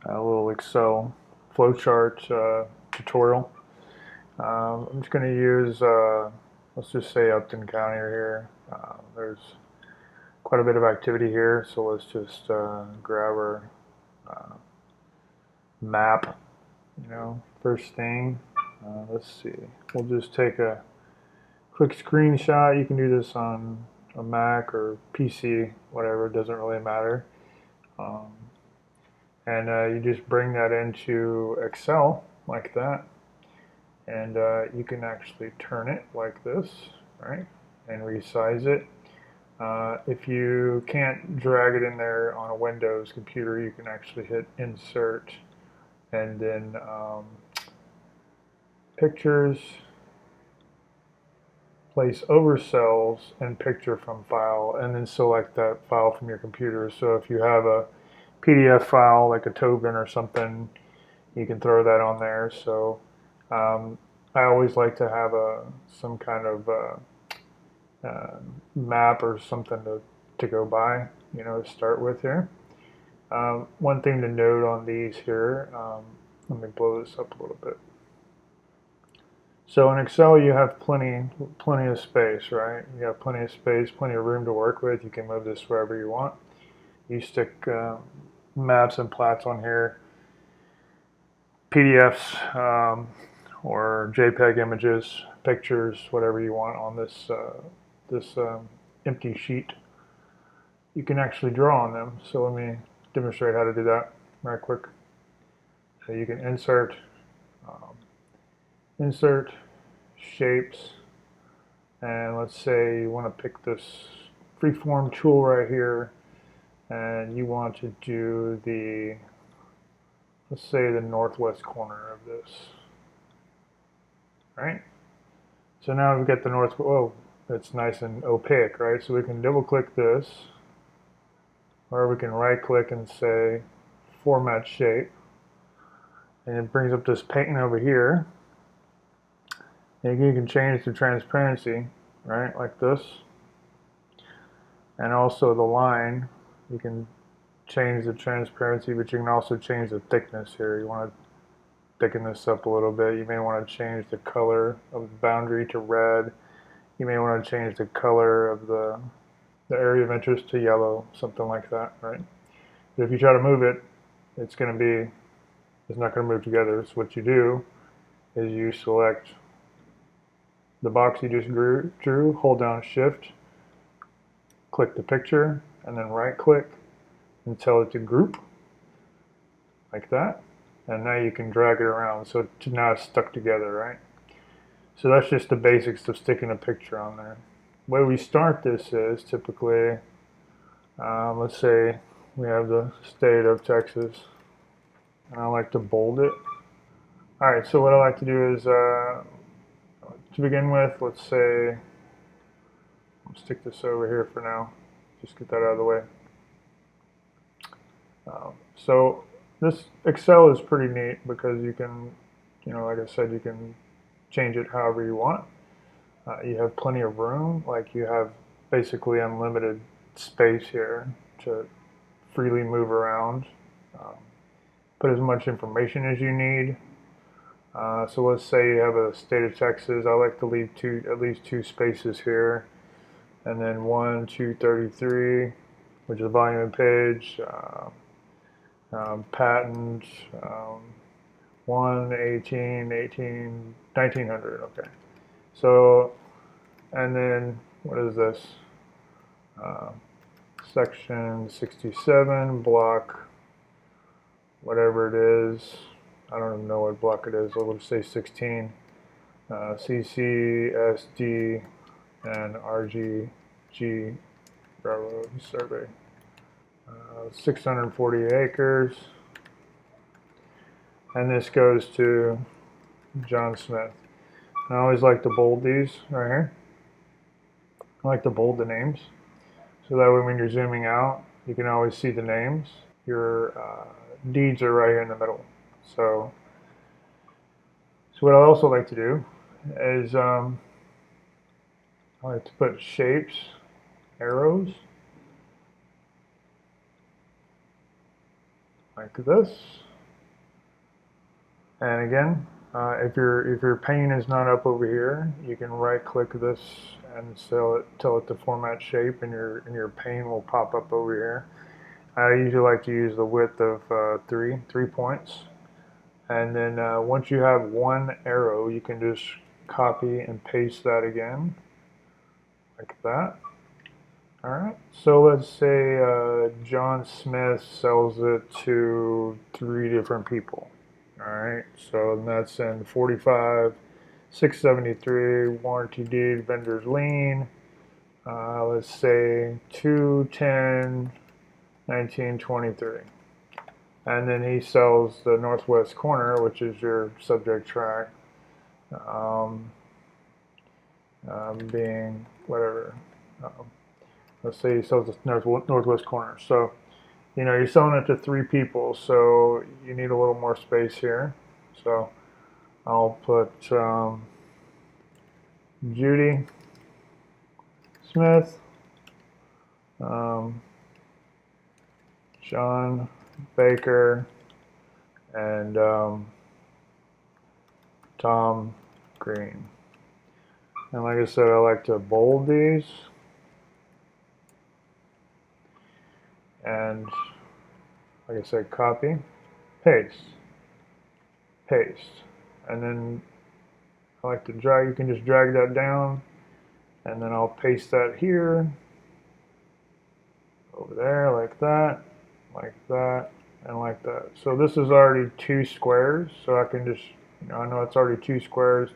a little Excel flowchart tutorial. I'm just going to use, let's just say Upton County here. There's quite a bit of activity here, so let's just grab our uh, map, first thing. Let's see, we'll just take a quick screenshot. You can do this on a Mac or PC, whatever, it doesn't really matter. Um, and you just bring that into Excel like that, and you can actually turn it like this, right, and resize it. If you can't drag it in there on a Windows computer, you can actually hit Insert and then Pictures, place over cells, and Picture from File, and then select that file from your computer. So if you have a PDF file like a Tobin or something, you can throw that on there. So I always like to have some kind of map or something to go by, to start with here. One thing to note on these here, let me blow this up a little bit. So in Excel, you have plenty of space, right? You have plenty of space, plenty of room to work with. You can move this wherever you want. You stick maps and plats on here, PDFs or JPEG images, pictures, whatever you want on this empty sheet. You can actually draw on them. So let me demonstrate how to do that right quick. So you can insert shapes, and let's say you want to pick this freeform tool right here, and you want to do let's say the northwest corner of this, right? So now we've got the oh, it's nice and opaque, right? So we can double click this, or we can right click and say format shape, and it brings up this pane over here. And you can change the transparency, right, like this. And also the line, you can change the transparency, but you can also change the thickness here. You want to thicken this up a little bit. You may want to change the color of the boundary to red. You may want to change the color of the area of interest to yellow, something like that, right? But if you try to move it, it's not going to move together. So what you do is you select the box you just drew, hold down Shift, click the picture, and then right click and tell it to group, like that. And now you can drag it around, so now it's stuck together, right? So that's just the basics of sticking a picture on there. The way we start this is typically, let's say we have the state of Texas, and I like to bold it. All right, so what I like to do is, to begin with, let's say, I'll stick this over here for now, just get that out of the way. So this Excel is pretty neat because you can, like I said, you can change it however you want. You have plenty of room, like you have basically unlimited space here to freely move around, put as much information as you need. So let's say you have a state of Texas. I like to leave at least two spaces here, and then 1, 233, which is the volume of page, patent, 1, 18, 1900. Okay. So, and then what is this? Section 67, block, whatever it is. I don't even know what block it is. I'll just say 16. CC, SD, and RGG Railroad Survey. 640 acres. And this goes to John Smith. I always like to bold these right here. I like to bold the names. So that way when you're zooming out, you can always see the names. Your deeds are right here in the middle. So what I also like to do is I like to put shapes, arrows, like this. And again, if your pane is not up over here, you can right click this and tell it to format shape, and your pane will pop up over here. I usually like to use the width of 3 points, and then once you have one arrow, you can just copy and paste that again, like that. All right. So let's say John Smith sells it to 3 different people. All right. So that's in 45, 673, warranty deed, vendor's lien. Let's say 210, 1923. And then he sells the northwest corner, which is your subject track, um, being whatever. Um, let's say he sells the northwest corner. So, you're selling it to 3 people, so you need a little more space here. So I'll put Judy Smith, um, John Baker, and Tom Green. And like I said, I like to bold these. And like I said, copy, paste, paste. And then I like to drag, you can just drag that down, and then I'll paste that here, over there, like that, and like that. So this is already 2 squares, so I can just, I know it's already 2 squares,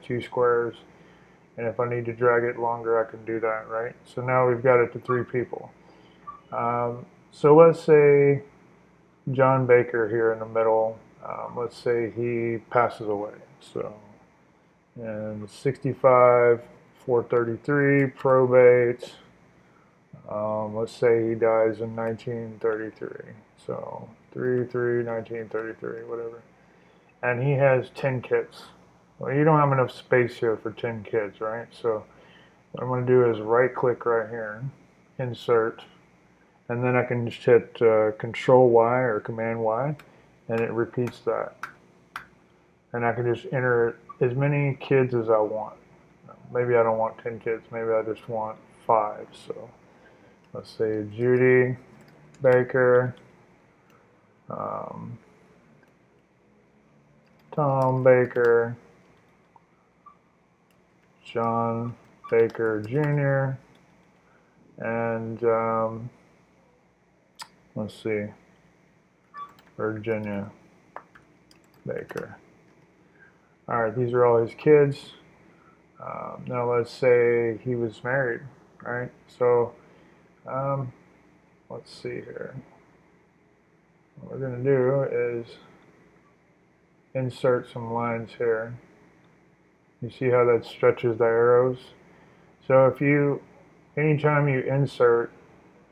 and if I need to drag it longer, I can do that, right? So now we've got it to 3 people. So let's say John Baker here in the middle, let's say he passes away. So, and 65, 433, probate. Let's say he dies in 1933. So 1933, whatever. And he has 10 kids. Well, you don't have enough space here for 10 kids, right? So what I'm going to do is right click right here, insert, and then I can just hit Control Y or Command Y, and it repeats that. And I can just enter as many kids as I want. Maybe I don't want 10 kids, maybe I just want 5. So let's say Judy Baker, Tom Baker, John Baker Jr., and let's see, Virginia Baker. All right, these are all his kids. Now let's say he was married, right? So let's see here. What we're going to do is insert some lines here. You see how that stretches the arrows? So anytime you insert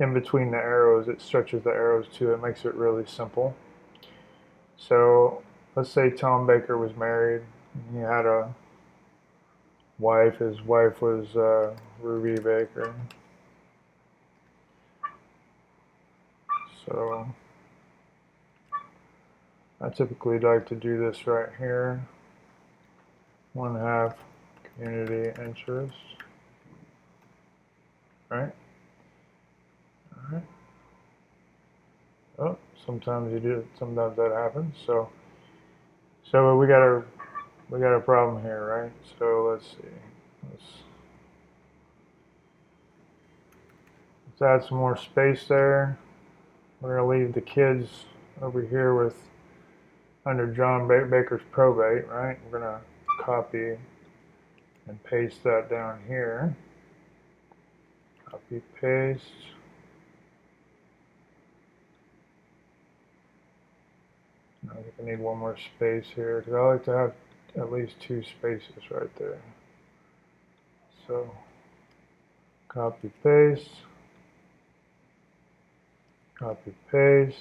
in between the arrows, it stretches the arrows too. It makes it really simple. So let's say Tom Baker was married. He had a wife. His wife was Ruby Baker. So I typically like to do this right here. 1/2 community interest. Right? Alright. Oh, sometimes that happens. So we got a problem here, right? So let's see. Let's add some more space there. We're going to leave the kids over here with under John Baker's probate, right? We're going to copy and paste that down here. Copy, paste. I think I need one more space here because I like to have at least 2 spaces right there. So copy, paste. Copy, paste.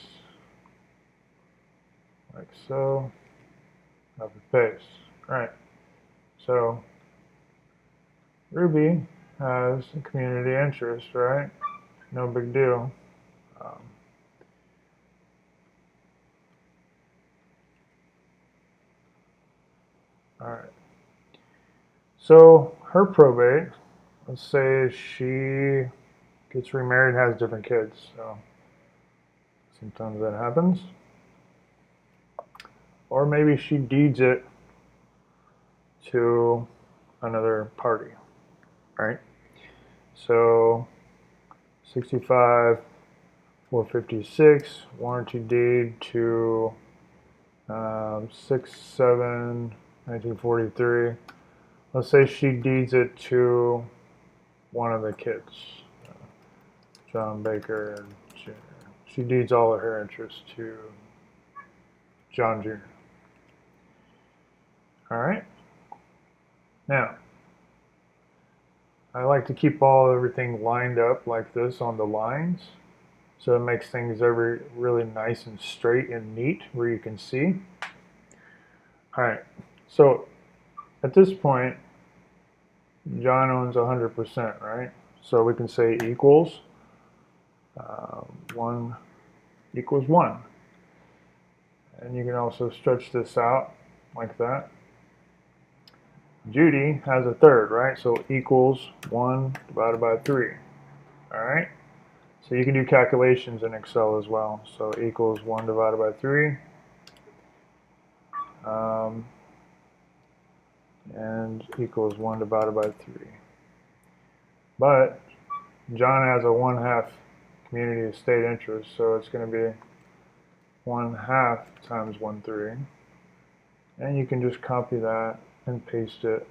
Like so. Copy, paste. Right. So Ruby has a community interest, right? No big deal. right. So her probate, let's say she gets remarried and has different kids. So sometimes that happens. Or maybe she deeds it to another party, right? So 65, 456, warranty deed to 6/7, 1943. Let's say she deeds it to one of the kids, John Baker Jr. She deeds all of her interests to John Jr. All right. Now, I like to keep everything lined up like this on the lines, so it makes things really nice and straight and neat where you can see. All right. So at this point, John owns 100%, right? So we can say equals 1 equals 1. And you can also stretch this out like that. Judy has a third, right? So equals 1 divided by 3. All right? So you can do calculations in Excel as well. So equals 1 divided by 3. And equals 1 divided by 3. But John has a 1/2 community estate interest, so it's going to be 1/2 times 1/3. And you can just copy that and paste it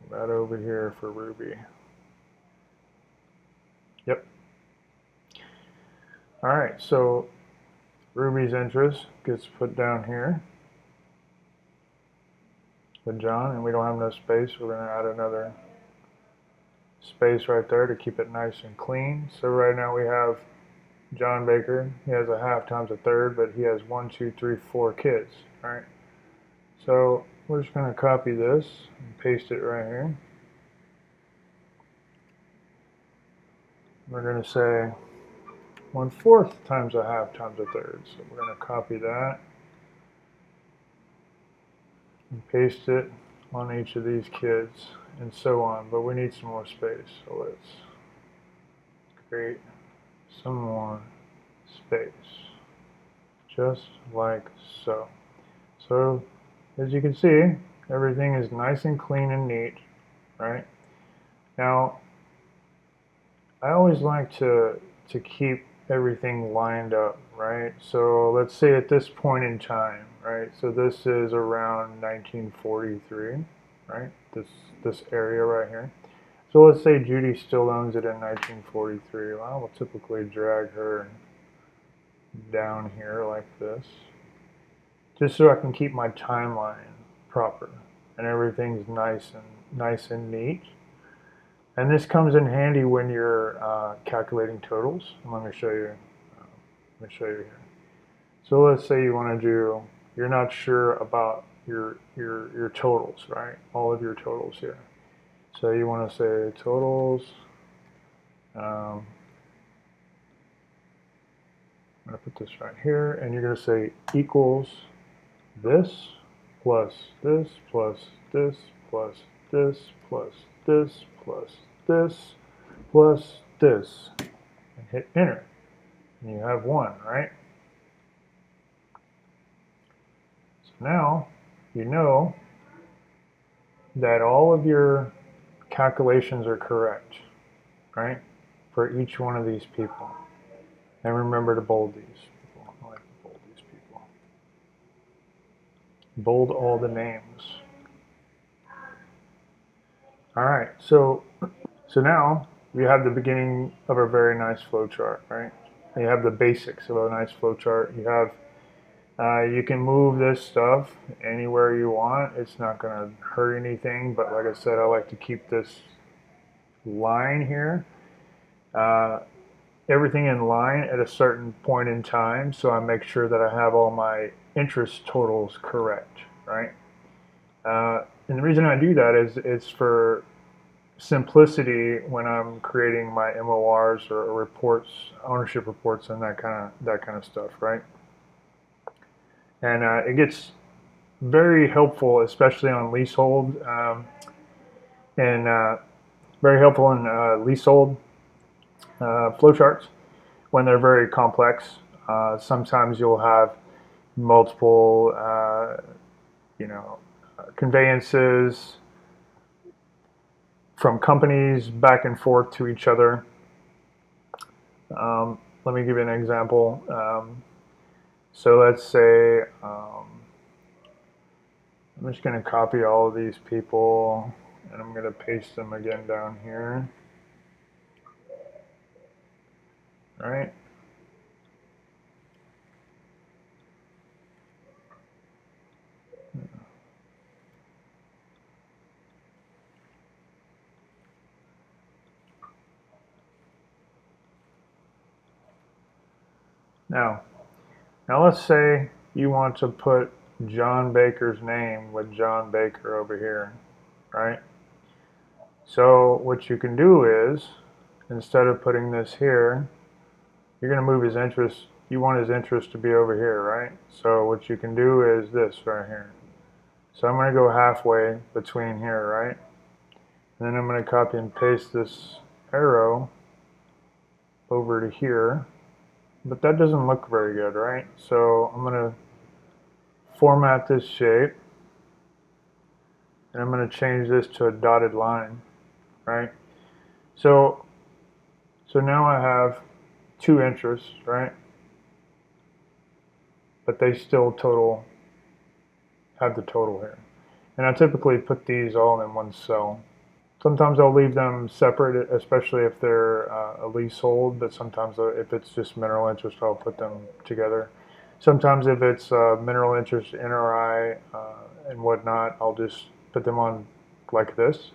right over here for Ruby. Yep. All right, so Ruby's interest gets put down here with John, and we don't have enough space. We're going to add another space right there to keep it nice and clean. So right now we have John Baker. He has 1/2 times 1/3, but he has 1, 2, 3, 4 kids. All right. So we're just going to copy this and paste it right here. We're going to say 1/4 times 1/2 times 1/3. So we're going to copy that and paste it on each of these kids and so on. But we need some more space. So let's create some more space. Just like so. So as you can see, everything is nice and clean and neat, right? Now, I always like to keep everything lined up, right? So let's say at this point in time, right? So this is around 1943, right? This area right here. So let's say Judy still owns it in 1943. Well, I will typically drag her down here like this, just so I can keep my timeline proper and everything's nice and neat. And this comes in handy when you're calculating totals. Let me show you. Let me show you here. So let's say you want to do. You're not sure about your totals, right? All of your totals here. So you want to say totals. I'm going to put this right here, and you're going to say equals this plus this plus this plus this plus this plus this plus this, and hit enter. And you have 1, right? So now you know that all of your calculations are correct, right? For each one of these people. And remember to bold these people. I like to bold these people. Bold all the names. All right, so now you have the beginning of a very nice flowchart, right? You have the basics of a nice flowchart. You have you can move this stuff anywhere you want. It's not going to hurt anything, but like I said, I like to keep this line here. Everything in line at a certain point in time, so I make sure that I have all my interest totals correct, right? And the reason I do that is it's for simplicity when I'm creating my MORs or reports, ownership reports, and that kind of stuff, right? And it gets very helpful, especially on leasehold, and very helpful in leasehold flowcharts when they're very complex. Sometimes you'll have multiple, you know, conveyances from companies back and forth to each other. Let me give you an example. So let's say I'm just going to copy all of these people and I'm going to paste them again down here. All right. Now, let's say you want to put John Baker's name with John Baker over here, right? So what you can do is, instead of putting this here, you're going to move his interest. You want his interest to be over here, right? So what you can do is this right here. So I'm going to go halfway between here, right? And then I'm going to copy and paste this arrow over to here. But that doesn't look very good, right? So I'm going to format this shape. And I'm going to change this to a dotted line, right? So now I have two interests, right? But they still have the total here. And I typically put these all in one cell. Sometimes I'll leave them separate, especially if they're a leasehold, but sometimes if it's just mineral interest, I'll put them together. Sometimes if it's mineral interest, NRI, and whatnot, I'll just put them on like this.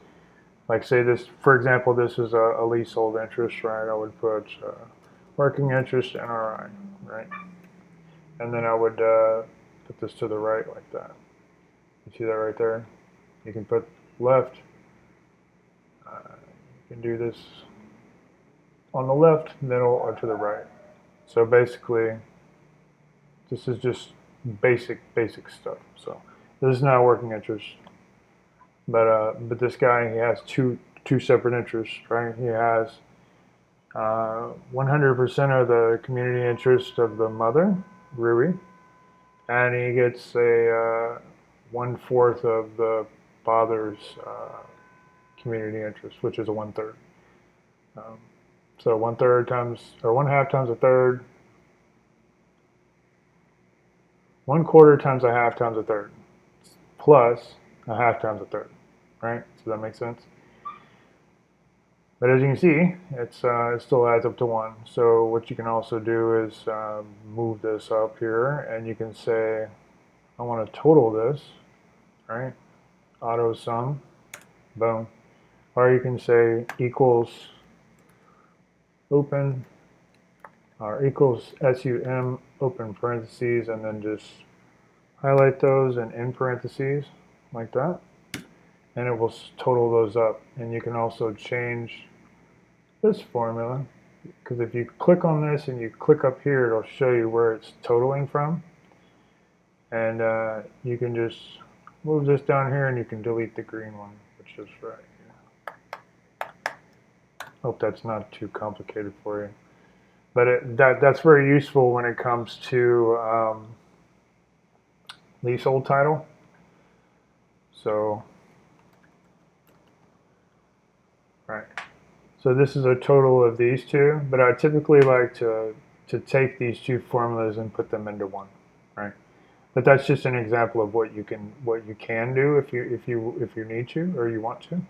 Like say this, for example, this is a leasehold interest, right? I would put working interest, NRI, right? And then I would put this to the right like that. You see that right there? You can put left. You can do this on the left, middle, or to the right. So basically, this is just basic stuff. So this is not a working interest, but this guy, he has two separate interests, right? He has 100% of the community interest of the mother, Rui, and he gets a 1/4 of the father's community interest, which is a 1/3. So 1/3 times, or 1/2 times a third, 1/4 times a half times a third, plus a half times a third, right? So that makes sense. But as you can see, it still adds up to 1. So what you can also do is move this up here, and you can say, I want to total this, right? Auto sum, boom. Or you can say equals open, or equals sum, open parentheses, and then just highlight those and in parentheses, like that. And it will total those up. And you can also change this formula, because if you click on this and you click up here, it'll show you where it's totaling from. And you can just move this down here and you can delete the green one, which is right here. Hope that's not too complicated for you. But that's very useful when it comes to leasehold title. So, right. So this is a total of these two, but I typically like to take these two formulas and put them into one, right? But that's just an example of what you can do if you need to or you want to.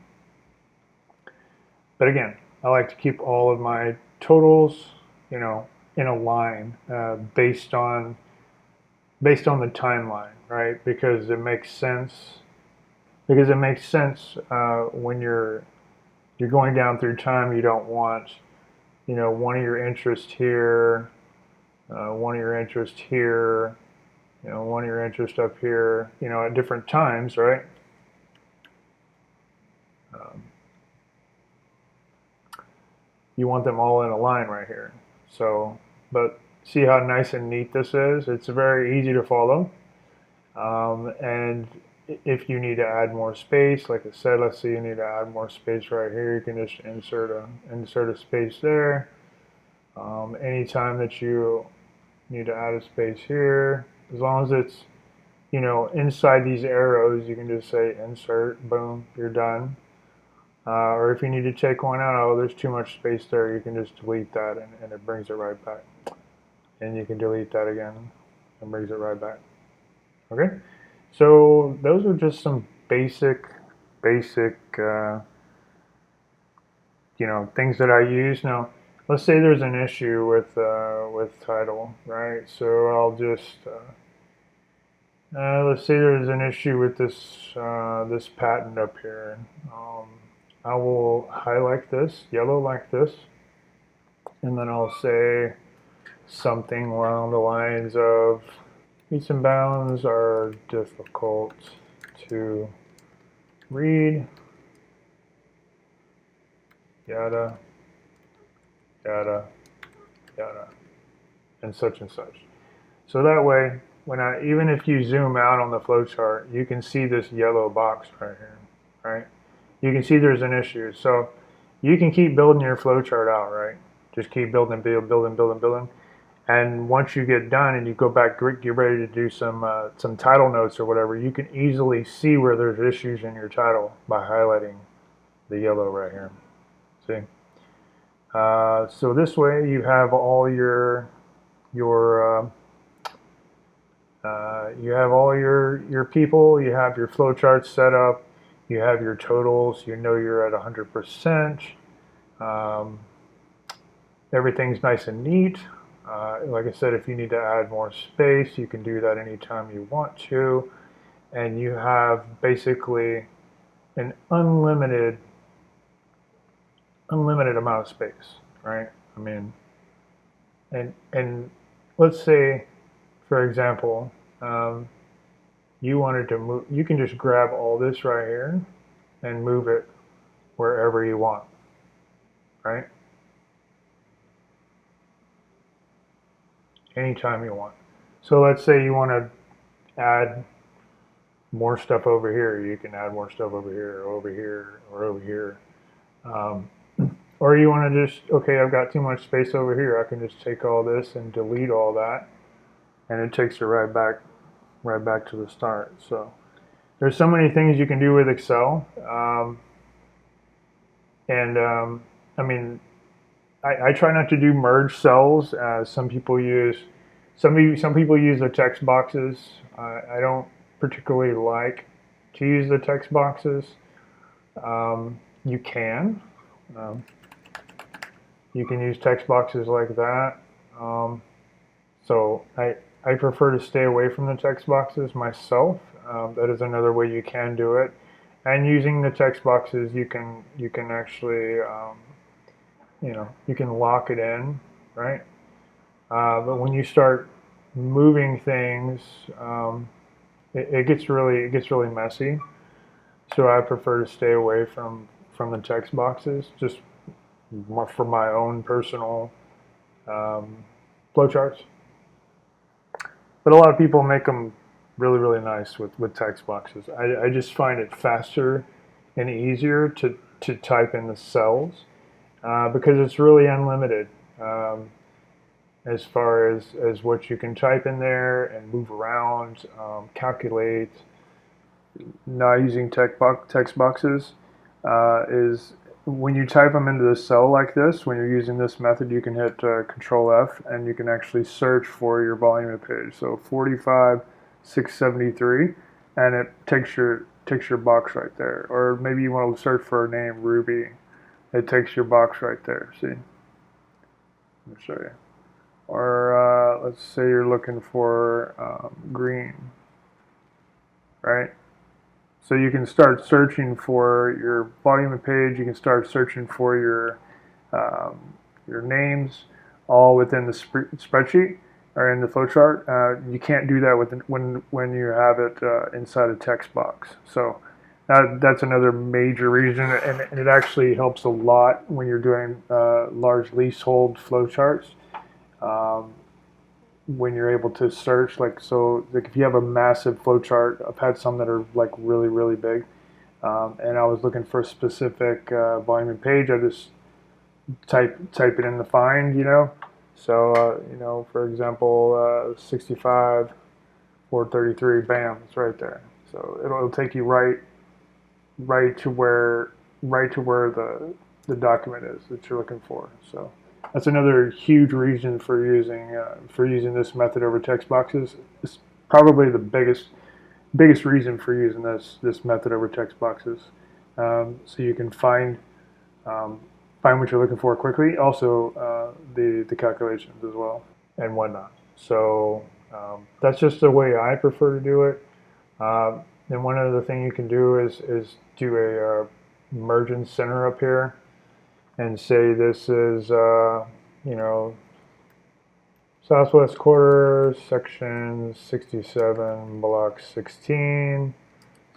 But again, I like to keep all of my totals, in a line based on the timeline, right? Because it makes sense. Because it makes sense when you're going down through time. You don't want, one of your interests here, one of your interests here, one of your interests up here, at different times, right? You want them all in a line right here. So, but see how nice and neat this is? It's very easy to follow. And if you need to add more space, like I said, let's say you need to add more space right here, you can just insert a space there. Anytime that you need to add a space here, as long as it's, you know, inside these arrows, you can just say insert, boom, you're done. Or if you need to take one out, oh, there's too much space there, you can just delete that and it brings it right back. And you can delete that again and brings it right back. Okay, so those are just some basic, you know, things that I use. Now, let's say there's an issue with title, right? So I'll just let's say there's an issue with this patent up here. I will highlight this yellow like this, and then I'll say something along the lines of meets and bounds are difficult to read, yada, yada, yada, and such and such. So that way, even if you zoom out on the flowchart, you can see this yellow box right here, right? You can see there's an issue. So you can keep building your flowchart out, right? Just keep building, building. And once you get done and you go back, get ready to do some title notes or whatever, you can easily see where there's issues in your title by highlighting the yellow right here. See? So this way you have all your people, you have your flowcharts set up, you have your totals, you know you're at 100%. Everything's nice and neat. Like I said, if you need to add more space, you can do that anytime you want to. And you have basically an unlimited amount of space, right? I mean, and let's say, for example, you wanted to move, you can just grab all this right here and move it wherever you want, right? Anytime you want. So let's say you want to add more stuff over here. You can add more stuff over here, or over here, or over here. Or you want to just, okay, I've got too much space over here. I can just take all this and delete all that, and it takes you right back to the start. So there's so many things you can do with Excel. I mean, I try not to do merge cells as some people use. Some people use the text boxes. I don't particularly like to use the text boxes. You can. You can use text boxes like that. So I prefer to stay away from the text boxes myself. That is another way you can do it. And using the text boxes, you can actually you can lock it in, right? But when you start moving things, it gets really messy. So I prefer to stay away from the text boxes, just for my own personal flowcharts. But a lot of people make them really nice with text boxes. I just find it faster and easier to type in the cells because it's really unlimited as far as what you can type in there and move around, calculate. Not using text boxes is when you type them into the cell like this. When you're using this method, you can hit Control F and you can actually search for your volume of page. So 45,673, and it takes your box right there. Or maybe you want to search for a name, Ruby. It takes your box right there. See? Let me show you. Or let's say you're looking for green, right? So you can start searching for your volume of page. You can start searching for your names, all within the spreadsheet or in the flowchart. You can't do that when you have it inside a text box. So that's another major reason, and it actually helps a lot when you're doing large leasehold flowcharts. when you're able to search, like, so like if you have a massive flowchart, I've had some that are like really really big, and I was looking for a specific volume and page. I just type it in the find, So for example, 65 433, bam, it's right there. So it'll take you right to where the document is that you're looking for. So that's another huge reason for using this method over text boxes. It's probably the biggest reason for using this method over text boxes. So you can um, find what you're looking for quickly. Also, the calculations as well and whatnot. So that's just the way I prefer to do it. And one other thing you can do is do a merge and center up here, and say this is you know southwest quarter, section 67, block 16,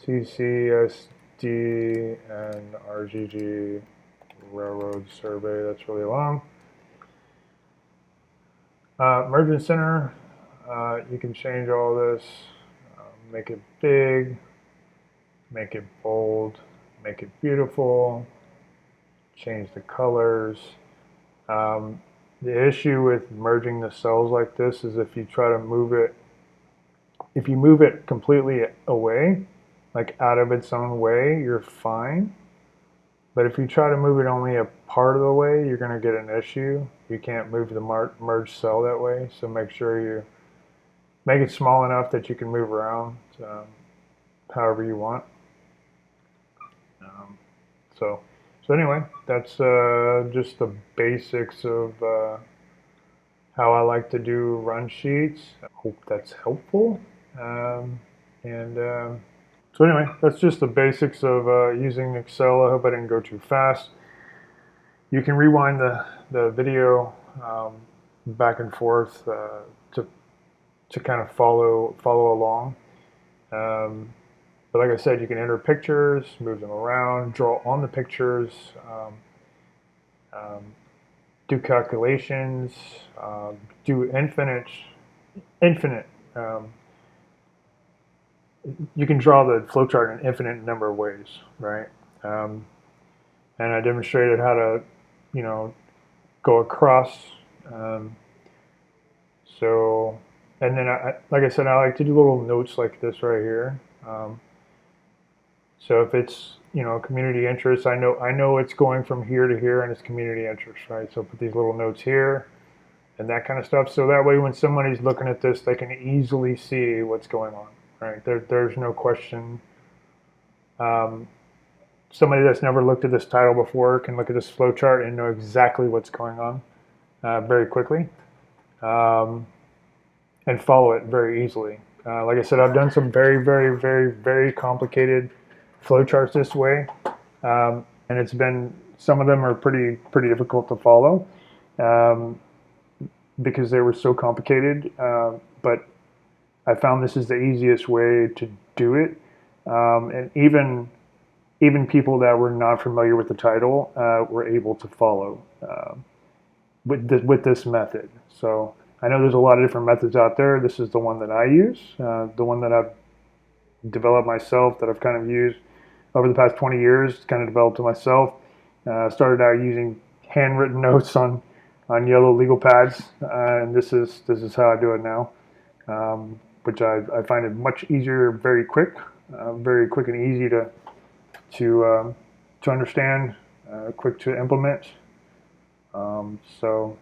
CCSD and RGG railroad survey. That's really long. Merge and center. You can change all this. Make it big. Make it bold. Make it beautiful. Change the colors. The issue with merging the cells like this is if you try to move it, if you move it completely away, like out of its own way, you're fine. But if you try to move it only a part of the way, you're going to get an issue. You can't move the merged cell that way, so make sure you make it small enough that you can move around however you want. Um, so, so anyway, that's just the basics of how I like to do run sheets. I hope that's helpful. And So anyway, that's just the basics of using Excel. I hope I didn't go too fast. You can rewind the video back and forth to kind of follow along. But like I said, you can enter pictures, move them around, draw on the pictures, um, do calculations, do infinite. Um, you can draw the flowchart in an infinite number of ways, right? Um, and I demonstrated how to, go across. Um, so, and then like I said, I like to do little notes like this right here. So if it's community interest, I know it's going from here to here and it's community interest, right? So put these little notes here and that kind of stuff. So that way, when somebody's looking at this, they can easily see what's going on, right? There's no question. Um, Somebody that's never looked at this title before can look at this flowchart and know exactly what's going on very quickly and follow it very easily. Like I said, I've done some very, very, very, very complicated flowcharts this way, and some of them are pretty difficult to follow um, because they were so complicated. But I found this is the easiest way to do it, and even people that were not familiar with the title were able to follow with this method. So I know there's a lot of different methods out there. This is the one that I use, the one that I've developed myself, that I've kind of used over the past 20 years, kind of developed it myself. Started out using handwritten notes on yellow legal pads, and this is how I do it now, which I find it much easier, very quick and easy to understand, quick to implement. So,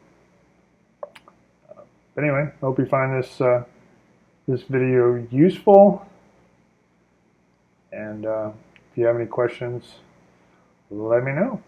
anyway, I hope you find this video useful. And if you have any questions, let me know.